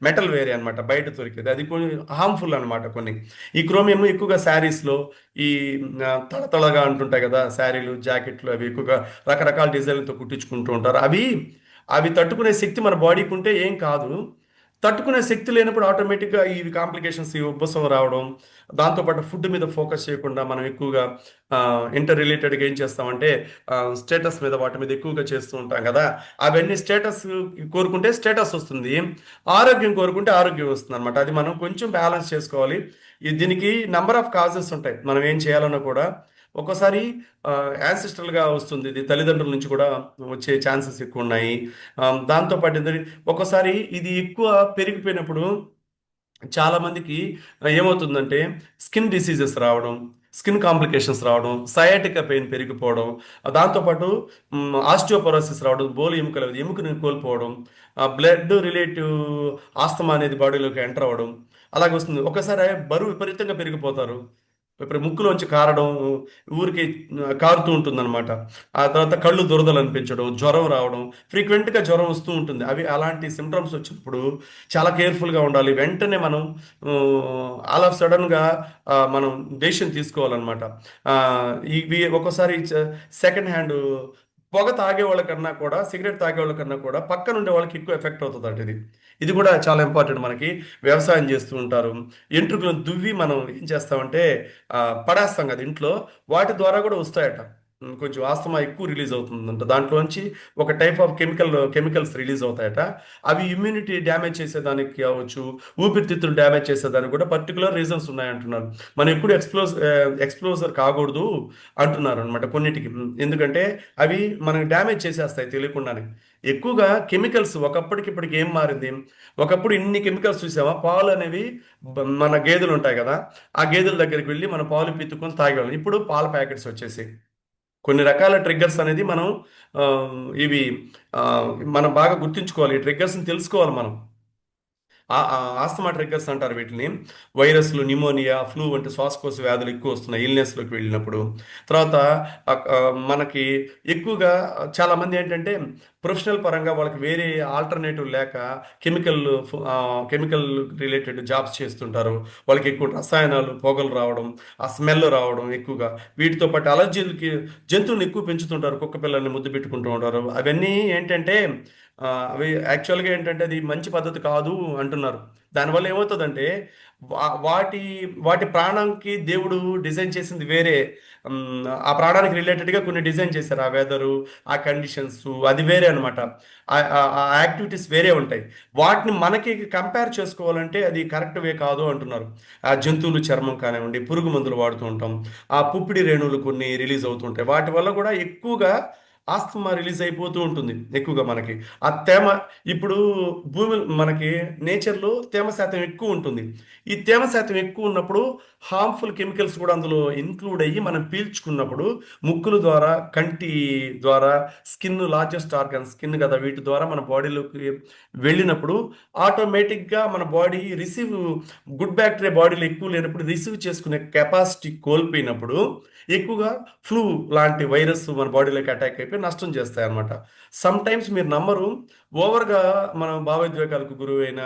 మెటల్ వేరే అనమాట, బయట దొరికేది అది కొన్ని హార్మ్ఫుల్ అనమాట కొన్ని. ఈ క్రోమియం ఎక్కువగా శారీస్లో ఈ తళతళగా అంటుంటాయి కదా, శారీలు జాకెట్లు అవి ఎక్కువగా రకరకాల డిజైన్లతో కుట్టించుకుంటూ ఉంటారు. అవి అవి తట్టుకునే శక్తి మన బాడీకి ఉంటే ఏం కాదు, తట్టుకునే శక్తి లేనప్పుడు ఆటోమేటిక్గా ఈ కాంప్లికేషన్స్, ఈ ఉబ్బసం రావడం, దాంతోపాటు ఫుడ్ మీద ఫోకస్ చేయకుండా మనం ఎక్కువగా ఇంటర్ రిలేటెడ్గా ఏం చేస్తామంటే స్టేటస్ మీద వాటి మీద ఎక్కువగా చేస్తూ ఉంటాం కదా, అవన్నీ స్టేటస్ కోరుకుంటే స్టేటస్ వస్తుంది, ఆరోగ్యం కోరుకుంటే ఆరోగ్యం వస్తుంది అనమాట. అది మనం కొంచెం బ్యాలెన్స్ చేసుకోవాలి. దీనికి నెంబర్ ఆఫ్ కాజెస్ ఉంటాయి, మనం ఏం చేయాలన్నా కూడా. ఒక్కోసారి యాన్సిస్ట్రల్గా వస్తుంది, ఇది తల్లిదండ్రుల నుంచి కూడా వచ్చే ఛాన్సెస్ ఎక్కువ ఉన్నాయి. దాంతోపాటు ఒక్కోసారి ఇది ఎక్కువ పెరిగిపోయినప్పుడు చాలా మందికి ఏమవుతుందంటే స్కిన్ డిసీజెస్ రావడం, స్కిన్ కాంప్లికేషన్స్ రావడం, సయాటికా పెయిన్ పెరిగిపోవడం, దాంతోపాటు ఆస్టియోపరోసిస్ రావడం, బోలు ఎముకని కోల్పోవడం, బ్లడ్ రిలేటివ్ ఆస్తమా అనేది బాడీలోకి ఎంటర్ అవ్వడం, అలాగే వస్తుంది. ఒకసారి బరువు విపరీతంగా పెరిగిపోతారు, ఇప్పుడు ముక్కులోంచి కారడం, ఊరికి కారుతూ ఉంటుంది అనమాట. ఆ తర్వాత కళ్ళు దురదలు అనిపించడం, జ్వరం రావడం, ఫ్రీక్వెంట్గా జ్వరం వస్తూ ఉంటుంది. అవి అలాంటి సిమ్టమ్స్ వచ్చినప్పుడు చాలా కేర్ఫుల్గా ఉండాలి. వెంటనే మనం ఆల్ ఆఫ్ సడన్గా మనం డెసిషన్ తీసుకోవాలన్నమాట. ఇవి ఒక్కోసారి సెకండ్ హ్యాండ్ పొగ తాగే వాళ్ళకన్నా కూడా, సిగరెట్ తాగే వాళ్ళకన్నా కూడా పక్కన ఉండే వాళ్ళకి ఎక్కువ ఎఫెక్ట్ అవుతుంది అంటే ఇది కూడా చాలా ఇంపార్టెంట్. మనకి వ్యవసాయం చేస్తూ ఉంటారు, ఎంట్రుకలను దువ్వి మనం ఏం చేస్తామంటే పడేస్తాం కదా ఇంట్లో, వాటి ద్వారా కూడా వస్తాయట. కొంచెం ఆస్తమా ఎక్కువ రిలీజ్ అవుతుందంట, దాంట్లోంచి ఒక టైప్ ఆఫ్ కెమికల్స్ రిలీజ్ అవుతాయట. అవి ఇమ్యూనిటీ డ్యామేజ్ చేసేదానికి కావచ్చు, ఊపిరితిత్తులు డ్యామేజ్ చేసేదానికి కూడా పర్టికులర్ రీజన్స్ ఉన్నాయంటున్నారు. మనం ఎప్పుడు ఎక్స్ప్లోజర్ కాకూడదు అంటున్నారు అనమాట కొన్నిటికి, ఎందుకంటే అవి మనకి డ్యామేజ్ చేసేస్తాయి తెలియకుండానే. ఎక్కువగా కెమికల్స్ ఒకప్పటికి ఇప్పటికి ఏం మారింది, ఒకప్పుడు ఇన్ని కెమికల్స్ చూసామా, పాలు అనేవి మన గేదెలు ఉంటాయి కదా, ఆ గేదెల దగ్గరికి వెళ్ళి మన పాలు పిత్తుకొని తాగేవాళ్ళం. ఇప్పుడు పాల ప్యాకెట్స్ వచ్చేసి కొన్ని రకాల ట్రిగ్గర్స్ అనేది మనం ఆ, ఇవి ఆ, మనం బాగా గుర్తుంచుకోవాలి, ఈ ట్రిగ్గర్స్ని తెలుసుకోవాలి మనం. ఆస్తమా ట్రిగ్గర్స్ అంటారు వీటిని. వైరస్లు, న్యూమోనియా, ఫ్లూ వంటి శ్వాసకోశ వ్యాధులు ఎక్కువ వస్తున్నాయి ఇల్నెస్లోకి వెళ్ళినప్పుడు. తర్వాత మనకి ఎక్కువగా చాలామంది ఏంటంటే ప్రొఫెషనల్ పరంగా వాళ్ళకి వేరే ఆల్టర్నేటివ్ లేక కెమికల్ కెమికల్ రిలేటెడ్ జాబ్స్ చేస్తుంటారు. వాళ్ళకి ఎక్కువ రసాయనాలు, పొగలు రావడం, ఆ స్మెల్ రావడం ఎక్కువగా, వీటితో పాటు అలర్జీలకి జంతువులను ఎక్కువ పెంచుతుంటారు, కుక్క పిల్లల్ని ముద్దు పెట్టుకుంటూ ఉంటారు. అవన్నీ ఏంటంటే అవి యాక్చువల్గా ఏంటంటే అది మంచి పద్ధతి కాదు అంటున్నారు. దానివల్ల ఏమవుతుందంటే వాటి వాటి ప్రాణంకి దేవుడు డిజైన్ చేసింది వేరే. ఆ ప్రాణానికి రిలేటెడ్గా కొన్ని డిజైన్ చేశారు, ఆ వెదరు, ఆ కండిషన్స్, అది వేరే అనమాట. ఆ యాక్టివిటీస్ వేరే ఉంటాయి. వాటిని మనకి కంపేర్ చేసుకోవాలంటే అది కరెక్ట్ వే కాదు అంటున్నారు. ఆ జంతువులు చర్మం కానివ్వండి, పురుగు మందులు వాడుతూ ఉంటాం, ఆ పుప్పిడి రేణువులు కొన్ని రిలీజ్ అవుతుంటాయి, వాటి వల్ల కూడా ఎక్కువగా ఆస్తమా రిలీజ్ అయిపోతూ ఉంటుంది ఎక్కువగా మనకి. ఆ తేమ ఇప్పుడు భూమి మనకి నేచర్లో తేమ శాతం ఎక్కువ ఉంటుంది. ఈ తేమ శాతం ఎక్కువ ఉన్నప్పుడు హార్మ్ఫుల్ కెమికల్స్ కూడా అందులో ఇన్క్లూడ్ అయ్యి మనం పీల్చుకున్నప్పుడు ముక్కుల ద్వారా, కంటి ద్వారా, స్కిన్ లార్జెస్ట్ ఆర్గన్ స్కిన్ కదా, వీటి ద్వారా మన బాడీలోకి వెళ్ళినప్పుడు ఆటోమేటిక్గా మన బాడీ గుడ్ బ్యాక్టీరియా బాడీలో ఎక్కువ లేనప్పుడు రిసీవ్ చేసుకునే కెపాసిటీ కోల్పోయినప్పుడు ఎక్కువగా ఫ్లూ లాంటి వైరస్ మన బాడీలోకి అటాక్ అయిపోయి నష్టం చేస్తాయి అనమాట. సమ్ టైమ్స్ మీరు నమ్మరు, ఓవర్గా మన భావోద్వేగాలకు గురువైన,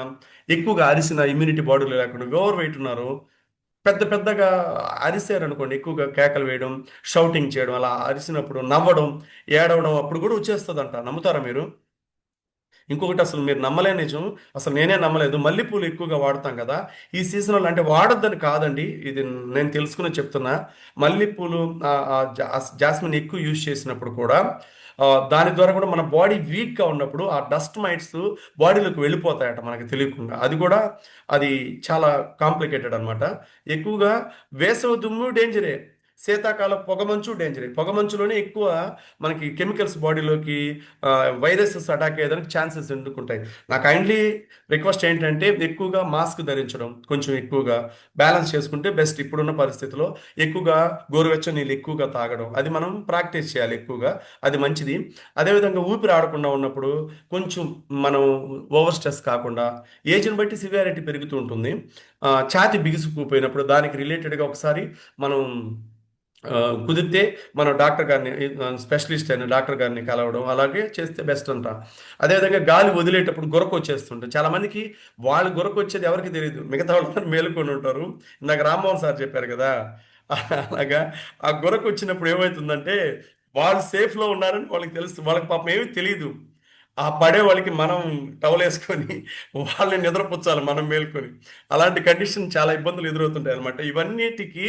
ఎక్కువగా అరిసిన, ఇమ్యూనిటీ బాడీలో లేకుండా ఓవర్ వెయిట్ ఉన్నారు, పెద్ద పెద్దగా అరిసారు అనుకోండి, ఎక్కువగా కేకలు వేయడం, షౌటింగ్ చేయడం, అలా అరిసినప్పుడు నవ్వడం, ఏడవడం అప్పుడు కూడా వచ్చేస్తుందంట. నమ్ముతారా మీరు? ఇంకొకటి అసలు మీరు నమ్మలే నిజం, అసలు నేనే నమ్మలేదు, మల్లెపూలు ఎక్కువగా వాడతాం కదా ఈ సీజన్లో. అంటే వాడొద్దని కాదండి, ఇది నేను తెలుసుకుని చెప్తున్నా. మల్లెపూలు జాస్మిన్ ఎక్కువ యూజ్ చేసినప్పుడు కూడా దాని ద్వారా కూడా మన బాడీ వీక్గా ఉన్నప్పుడు ఆ డస్ట్ మైట్స్ బాడీలోకి వెళ్ళిపోతాయట మనకి తెలియకుండా. అది కూడా అది చాలా కాంప్లికేటెడ్ అనమాట. ఎక్కువగా వేసవి దుమ్ము డేంజరే, శీతాకాల పొగమంచు డేంజరే. పొగమంచులోనే ఎక్కువ మనకి కెమికల్స్ బాడీలోకి వైరసెస్ అటాక్ అయ్యేదానికి ఛాన్సెస్ ఎందుకుంటాయి. నా కైండ్లీ రిక్వెస్ట్ ఏంటంటే ఎక్కువగా మాస్క్ ధరించడం, కొంచెం ఎక్కువగా బ్యాలెన్స్ చేసుకుంటే బెస్ట్. ఇప్పుడున్న పరిస్థితిలో ఎక్కువగా గోరువెచ్చని నీళ్ళు ఎక్కువగా తాగడం, అది మనం ప్రాక్టీస్ చేయాలి ఎక్కువగా, అది మంచిది. అదేవిధంగా ఊపిరి ఆడకుండా ఉన్నప్పుడు కొంచెం మనం ఓవర్ స్ట్రెస్ కాకుండా, ఏజ్ని బట్టి సివియారిటీ పెరుగుతూ ఉంటుంది. ఛాతి బిగుసుకుపోయినప్పుడు దానికి రిలేటెడ్గా ఒకసారి మనం కుదిరితే మనం డాక్టర్ గారిని, స్పెషలిస్ట్ అయిన డాక్టర్ గారిని కలవడం అలాగే చేస్తే బెస్ట్ అంట. అదేవిధంగా గాలి వదిలేటప్పుడు గురక వచ్చేస్తుంటుంది చాలా మందికి. వాళ్ళు గురక వచ్చేది ఎవరికి తెలియదు, మిగతా వాళ్ళందరూ మేలుకొని ఉంటారు. ఇందాక రామ్మోహన్ సార్ చెప్పారు కదా, అలాగా ఆ గురక వచ్చినప్పుడు ఏమవుతుందంటే వాళ్ళు సేఫ్లో ఉన్నారని వాళ్ళకి తెలుస్తుంది, వాళ్ళకి పాపం ఏమీ తెలియదు. ఆ పడే వాళ్ళకి మనం టవల్ వేసుకొని వాళ్ళని నిద్రపుచ్చాలి మనం మేల్కొని. అలాంటి కండిషన్ చాలా ఇబ్బందులు ఎదురవుతుంటాయి అనమాట. ఇవన్నిటికీ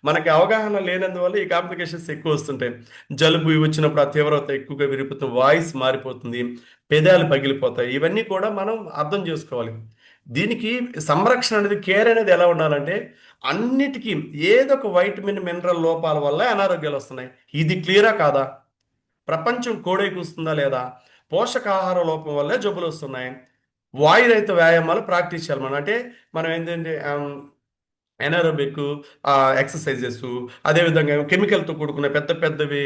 మనకి అవగాహన లేనందువల్ల ఈ కాంప్లికేషన్స్ ఎక్కువ వస్తుంటాయి. జలుబు ఇవి వచ్చినప్పుడు ఆ తీవ్రత ఎక్కువగా విరిగిపోతుంది, వాయిస్ మారిపోతుంది, పెదాలు పగిలిపోతాయి. ఇవన్నీ కూడా మనం అర్థం చేసుకోవాలి. దీనికి సంరక్షణ అనేది, కేర్ అనేది ఎలా ఉండాలంటే అన్నిటికీ ఏదో ఒక వైటమిన్ మినరల్ లోపాల వల్ల అనారోగ్యాలు వస్తున్నాయి. ఇది క్లియరా కాదా? ప్రపంచం కోడై కూస్తుందా లేదా? పోషకాహార లోపం వల్లే జబ్బులు వస్తున్నాయి. వాయురహిత వ్యాయామాలు ప్రాక్టీస్ చేయాలి మనం. అంటే మనం ఏంటంటే ఎనారోబిక్ ఎక్సర్సైజెస్, అదేవిధంగా కెమికల్తో కూడుకున్న పెద్ద పెద్దవి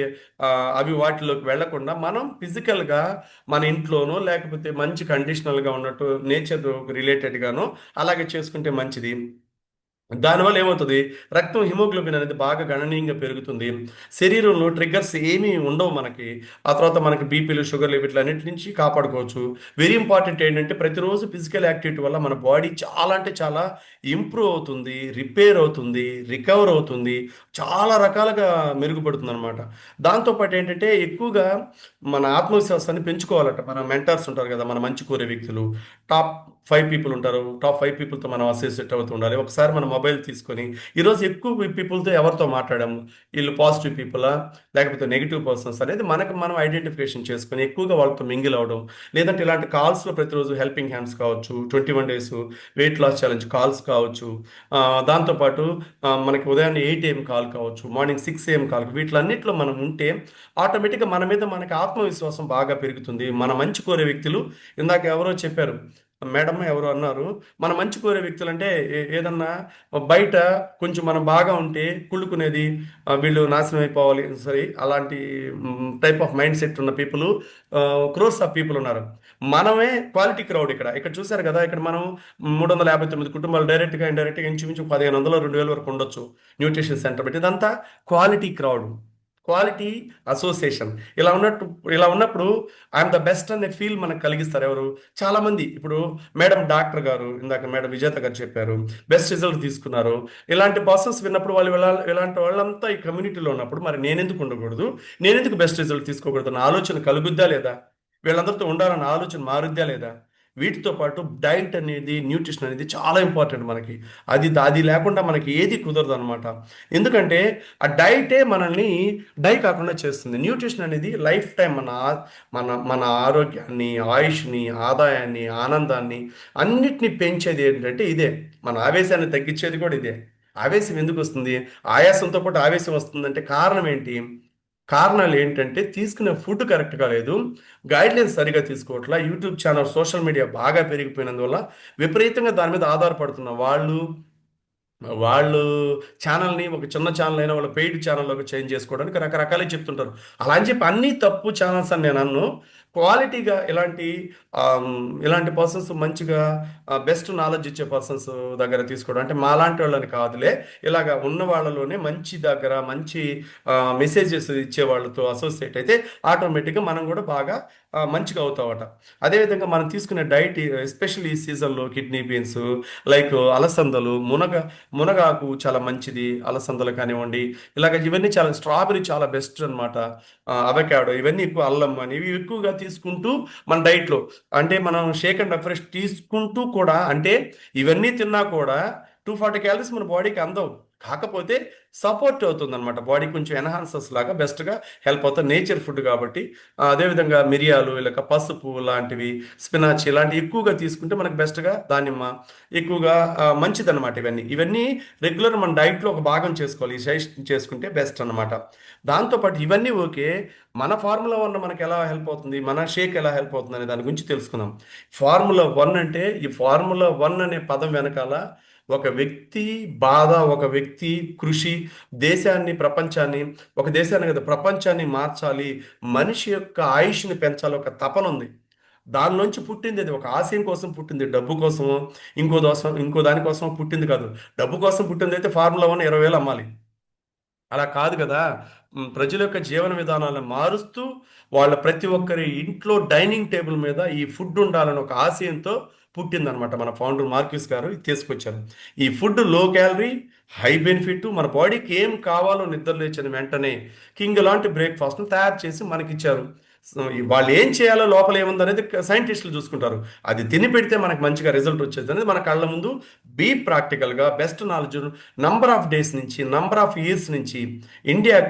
అవి వాటిలోకి వెళ్లకుండా మనం ఫిజికల్గా మన ఇంట్లోనో లేకపోతే మంచి కండిషనల్గా ఉన్నట్టు నేచర్ రిలేటెడ్గానో అలాగే చేసుకుంటే మంచిది. దానివల్ల ఏమవుతుంది, రక్తం హిమోగ్లోబిన్ అనేది బాగా గణనీయంగా పెరుగుతుంది. శరీరంలో ట్రిగ్గర్స్ ఏమీ ఉండవు మనకి. ఆ తర్వాత మనకి బీపీలు, షుగర్లు వీటిలన్నిటి నుంచి కాపాడుకోవచ్చు. వెరీ ఇంపార్టెంట్ ఏంటంటే ప్రతిరోజు ఫిజికల్ యాక్టివిటీ వల్ల మన బాడీ చాలా అంటే చాలా ఇంప్రూవ్ అవుతుంది, రిపేర్ అవుతుంది, రికవర్ అవుతుంది, చాలా రకాలుగా మెరుగుపడుతుంది అనమాట. దాంతోపాటు ఏంటంటే ఎక్కువగా మన ఆత్మవిశ్వాసాన్ని పెంచుకోవాలట. మన మెంటర్స్ ఉంటారు కదా, మన మంచి కోరే వ్యక్తులు, టాప్ 5 పీపుల్ ఉంటారు, టాప్ 5 పీపుల్తో మనం అసోసియేట్ అవుతూ ఉండాలి. ఒకసారి మన మొబైల్ తీసుకొని ఈరోజు ఎక్కువ పీపుల్తో ఎవరితో మాట్లాడాము, వీళ్ళు పాజిటివ్ పీపులా లేకపోతే నెగిటివ్ పర్సన్స్ అనేది మనకు మనం ఐడెంటిఫికేషన్ చేసుకొని ఎక్కువగా వాళ్ళతో మింగిల్ అవ్వడం. లేదంటే ఇలాంటి కాల్స్లో ప్రతిరోజు హెల్పింగ్ హ్యాండ్స్ కావచ్చు, 21 days weight loss challenge calls కావచ్చు, దాంతోపాటు మనకి ఉదయాన్నే 8 AM కాల్ కావచ్చు, మార్నింగ్ 6 AM కాల్, వీటిలన్నింటిలో మనం ఉంటే ఆటోమేటిక్గా మన మీద మనకి ఆత్మవిశ్వాసం బాగా పెరుగుతుంది. మన మంచి కోరే వ్యక్తులు, ఇందాక ఎవరో చెప్పారు మేడం, ఎవరు అన్నారు, మన మంచి కోరే వ్యక్తులు అంటే ఏదన్నా బయట కొంచెం మనం బాగా ఉంటే కుళ్ళుకునేది, వీళ్ళు నాశనం అయిపోవాలి సరే, అలాంటి టైప్ ఆఫ్ మైండ్ సెట్ ఉన్న పీపుల్ క్రోర్స్ ఆఫ్ పీపుల్ ఉన్నారు. మనమే క్వాలిటీ క్రౌడ్. ఇక్కడ ఇక్కడ చూసారు కదా, ఇక్కడ మనం 359 కుటుంబాలు డైరెక్ట్గా ఇండైరెక్ట్గా ఇంచుమించు 1500 2000 వరకు ఉండొచ్చు న్యూట్రిషన్ సెంటర్ పెట్టి. ఇదంతా క్వాలిటీ క్రౌడ్, క్వాలిటీ అసోసియేషన్. ఇలా ఉన్నప్పుడు ఐఎమ్ ద బెస్ట్ అనే ఫీల్ మనకు కలిగిస్తారు ఎవరు, చాలా మంది. ఇప్పుడు మేడం డాక్టర్ గారు, ఇందాక మేడం విజేత గారు చెప్పారు, బెస్ట్ రిజల్ట్ తీసుకున్నారు. ఇలాంటి పర్సన్స్ విన్నప్పుడు వాళ్ళు ఇలాంటి వాళ్ళంతా ఈ కమ్యూనిటీలో ఉన్నప్పుడు మరి నేనెందుకు ఉండకూడదు, నేనెందుకు బెస్ట్ రిజల్ట్ తీసుకోకూడదు అన్న ఆలోచన కలుగుద్దా లేదా, వీళ్ళందరితో ఉండాలన్న ఆలోచన మారుద్దా లేదా? వీటితో పాటు డైట్ అనేది, న్యూట్రిషన్ అనేది చాలా ఇంపార్టెంట్ మనకి. అది లేకుండా మనకి ఏది కుదరదు అనమాట. ఎందుకంటే ఆ డైటే మనల్ని డై కాకుండా చేస్తుంది. న్యూట్రిషన్ అనేది లైఫ్ టైం మన ఆరోగ్యాన్ని, ఆయుష్ని, ఆదాయాన్ని, ఆనందాన్ని అన్నిటినీ పెంచేది ఏంటంటే ఇదే. మన ఆవేశాన్ని తగ్గించేది కూడా ఇదే. ఆవేశం ఎందుకు వస్తుంది, ఆయాసంతో పాటు ఆవేశం వస్తుందంటే కారణం ఏంటి? కారణాలు ఏంటంటే తీసుకునే ఫుడ్ కరెక్ట్గా లేదు, గైడ్లైన్స్ సరిగా తీసుకోవట్లా, యూట్యూబ్ ఛానల్, సోషల్ మీడియా బాగా పెరిగిపోయినందువల్ల విపరీతంగా దాని మీద ఆధారపడుతున్న వాళ్ళు ఛానల్ని ఒక చిన్న ఛానల్ అయినా వాళ్ళు పెయిడ్ ఛానల్లోకి చేంజ్ చేసుకోవడానికి రకరకాలే చెప్తుంటారు. అలా అని చెప్పి అన్నీ తప్పు ఛానల్స్ అని నేను అన్ను. క్వాలిటీగా ఇలాంటి పర్సన్స్ మంచిగా బెస్ట్ నాలెడ్జ్ ఇచ్చే పర్సన్స్ దగ్గర తీసుకోవడం, అంటే మాలాంటి వాళ్ళని కాదులే, ఇలాగా ఉన్న వాళ్ళలోనే మంచి దగ్గర మంచి మెసేజెస్ ఇచ్చే వాళ్ళతో అసోసియేట్ అయితే ఆటోమేటిక్గా మనం కూడా బాగా మంచిగా అవుతామట. అదేవిధంగా మనం తీసుకునే డైట్, ఎస్పెషల్లీ ఈ సీజన్లో కిడ్నీ బీన్స్, లైక్ అలసందలు, మునగాకు చాలా మంచిది, అలసందలు కానివ్వండి, ఇలాగ ఇవన్నీ చాలా, స్ట్రాబెరీ చాలా బెస్ట్ అనమాట, అవకాడో ఇవన్నీ ఎక్కువ, అల్లం అని ఇవి ఎక్కువగా తీసుకుంటూ మన డైట్లో, అంటే మనం షేక్ అండ్ ఫ్రెష్ తీసుకుంటూ కూడా, అంటే ఇవన్నీ తిన్నా కూడా 240 క్యాలరీస్ మన బాడీకి అందవు, కాకపోతే సపోర్ట్ అవుతుంది అనమాట, బాడీ కొంచెం ఎన్హాన్సర్స్ లాగా బెస్ట్గా హెల్ప్ అవుతుంది, నేచర్ ఫుడ్ కాబట్టి. అదేవిధంగా మిరియాలు, ఇలాగ పసుపు లాంటివి, స్పినాచ్ ఇలాంటివి ఎక్కువగా తీసుకుంటే మనకు బెస్ట్గా, దానిమ్మ ఎక్కువగా మంచిదన్నమాట. ఇవన్నీ రెగ్యులర్ మన డైట్లో ఒక భాగం చేసుకోవాలి, ఈ సజెషన్ చేసుకుంటే బెస్ట్ అనమాట. దాంతోపాటు ఇవన్నీ ఓకే, మన ఫార్ములా వన్ మనకి ఎలా హెల్ప్ అవుతుంది, మన షేక్ ఎలా హెల్ప్ అవుతుంది అనే దాని గురించి తెలుసుకుందాం. ఫార్ములా వన్ అంటే, ఈ ఫార్ములా వన్ అనే పదం వెనకాల ఒక వ్యక్తి బాధ, ఒక వ్యక్తి కృషి, దేశాన్ని ప్రపంచాన్ని, ఒక దేశాన్ని కదా ప్రపంచాన్ని మార్చాలి, మనిషి యొక్క ఆయుష్ని పెంచాలి, ఒక తపన ఉంది. దానిలోంచి పుట్టింది అది, ఒక ఆశయం కోసం పుట్టింది, డబ్బు కోసమో ఇంకో దానికోసం పుట్టింది కాదు. డబ్బు కోసం పుట్టింది అయితే ఫార్ములా వన్ 20,000 అమ్మాలి, అలా కాదు కదా. ప్రజల యొక్క జీవన విధానాలను మారుస్తూ, వాళ్ళ ప్రతి ఒక్కరి ఇంట్లో డైనింగ్ టేబుల్ మీద ఈ ఫుడ్ ఉండాలని ఒక ఆశయంతో పుట్టిందనమాట. మన ఫౌండర్ మార్క్యూస్ గారు ఇది తీసుకొచ్చారు. ఈ food low calorie, high benefit, మన బాడీకి ఏం కావాలో నిద్ర లేచిన వెంటనే కింగ్ లాంటి బ్రేక్ఫాస్ట్ను తయారు చేసి మనకిచ్చారు. సో వాళ్ళు ఏం చేయాలో, లోపల ఏముంది అనేది సైంటిస్టులు చూసుకుంటారు. అది తిని పెడితే మనకు మంచిగా రిజల్ట్ వచ్చేది అనేది మన కళ్ళ ముందు బీ ప్రాక్టికల్గా best knowledge, number of days నుంచి, నంబర్ ఆఫ్ ఇయర్స్ నుంచి ఇండియా